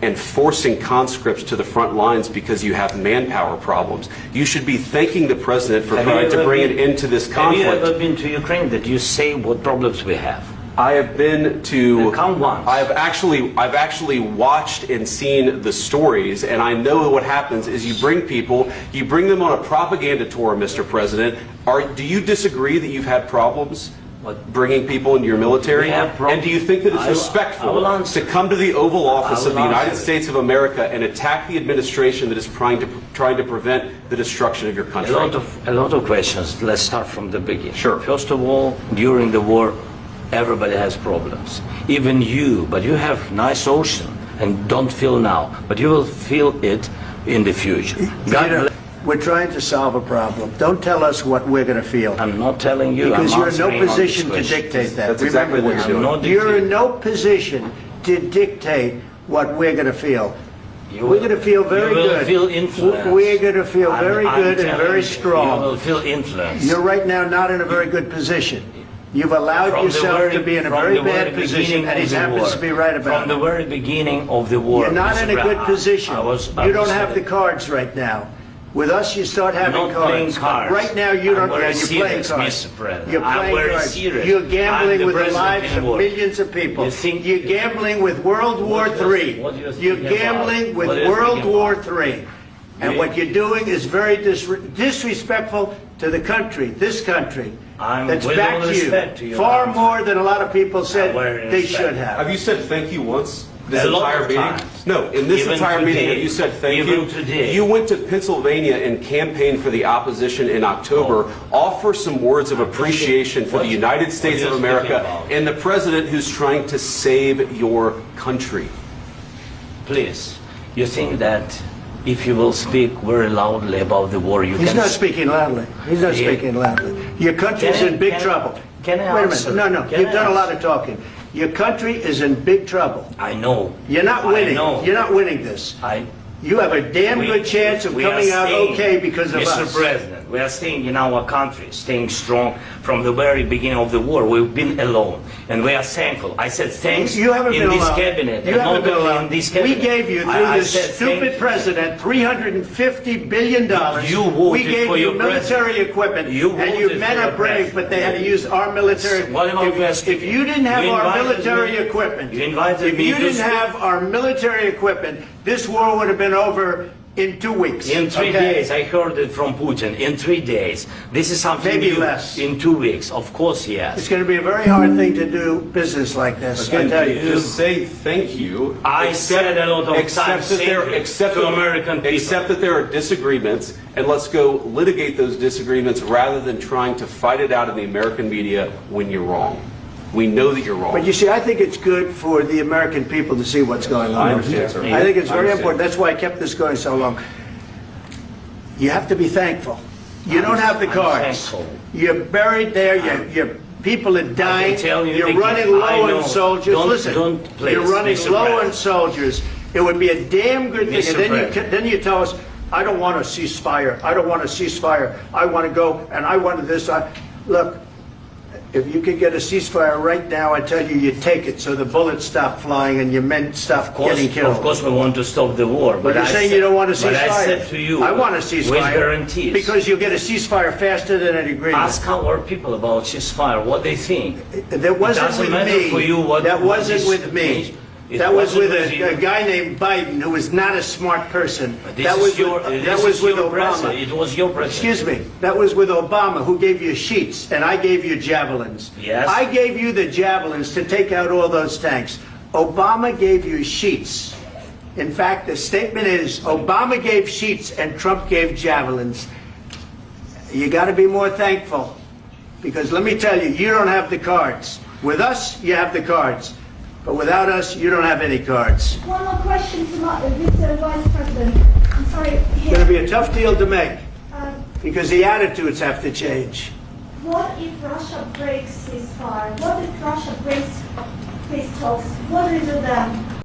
and forcing conscripts to the front lines because you have manpower problems. You should be thanking the president for trying to bring an end to this conflict. Have you ever been to Ukraine that you say what problems we have? I have been to. Come once. I've actually watched and seen the stories, and I know what happens is you bring them on a propaganda tour, Mr. President. Do you disagree that you've had problems bringing people into your military? And do you think that it's respectful to come to the Oval Office of the United States of America and attack the administration that is trying to prevent the destruction of your country? A lot of questions. Let's start from the beginning. Sure. First of all, during the war, everybody has problems. Even you, but you have nice ocean and don't feel now, but you will feel it in the future. We're trying to solve a problem. Don't tell us what we're going to feel. I'm not telling you. Because you're in no position to dictate that. That's exactly what you're doing. You're in no position to dictate what we're going to feel. We're going to feel very good. You will feel influenced. We're going to feel very good and very strong. You will feel influenced. You're right now not in a very good position. You've allowed yourself to be in a very bad position, and he happens to be right about it. From the very beginning of the war. You're not in a good position. You don't have the cards right now. With us, you start having cards. Right now, you don't. You're playing cards. You're playing cards. You're gambling with the lives of millions of people. You're gambling with World War III. You're gambling with World War III. And what you're doing is very disrespectful to the country, this country, that's backed you far more than a lot of people said they should have. Have you said thank you once? This entire meeting? No, in this entire meeting, have you said thank you? You went to Pennsylvania and campaigned for the opposition in October. Offer some words of appreciation for the United States of America and the president who's trying to save your country. Please, you think that if you will speak very loudly about the war, you can... He's not speaking loudly. He's not speaking loudly. Your country's in big trouble. Can I answer? Wait a minute. No, you've done a lot of talking. Your country is in big trouble. I know. You're not winning. You're not winning this. You have a damn good chance of coming out okay because of us. Mr. President, we are staying in our country, staying strong from the very beginning of the war. We've been alone, and we are thankful. I said thanks you haven't in been this alone. cabinet. You haven't been alone. In this cabinet. We gave you, through this stupid president, $350 billion. You voted we gave for you your military equipment, and you men are brave, but they had to use our military. If you didn't have our military equipment, if you didn't have our military equipment, this war would have been over in 2 weeks. In 3 days, I heard it from Putin. In 3 days. This is something maybe new. Less. In 2 weeks, of course, yes. It's going to be a very hard thing to do business like this. Again, I tell you. just say thank you. I said a lot of times to American people. Except that there are disagreements, and let's go litigate those disagreements rather than trying to fight it out in the American media when you're wrong. We know that you're wrong. But you see, I think it's good for the American people to see what's going on. I understand, sir. I think it's very important. That's why I kept this going so long. You have to be thankful. You don't have the cards. You're buried there. Your people are dying. You're running low on soldiers. Listen, you're running low on soldiers. It would be a damn good thing. And then you tell us, I don't want a ceasefire. I don't want a ceasefire. I want to go and I want this. Look. If you could get a ceasefire right now, I tell you, you take it so the bullets stop flying and your men stop getting killed. Of course, we want to stop the war. But you're saying you don't want a ceasefire. But I said to you, I want a ceasefire. With guarantees. Because you'll get a ceasefire faster than an agreement. Ask our people about ceasefire, what they think. That wasn't with me. That wasn't with me. That was with a guy named Biden, who was not a smart person. That was with Obama. It was your president. Excuse me. That was with Obama, who gave you sheets, and I gave you javelins. Yes. I gave you the javelins to take out all those tanks. Obama gave you sheets. In fact, the statement is, Obama gave sheets and Trump gave javelins. You got to be more thankful, because let me tell you, you don't have the cards. With us, you have the cards. But without us, you don't have any cards. One more question to Mr. Vice President. I'm sorry. It's going to be a tough deal to make, because the attitudes have to change. What if Russia breaks ceasefire? What if Russia breaks peace talks? What do we do then?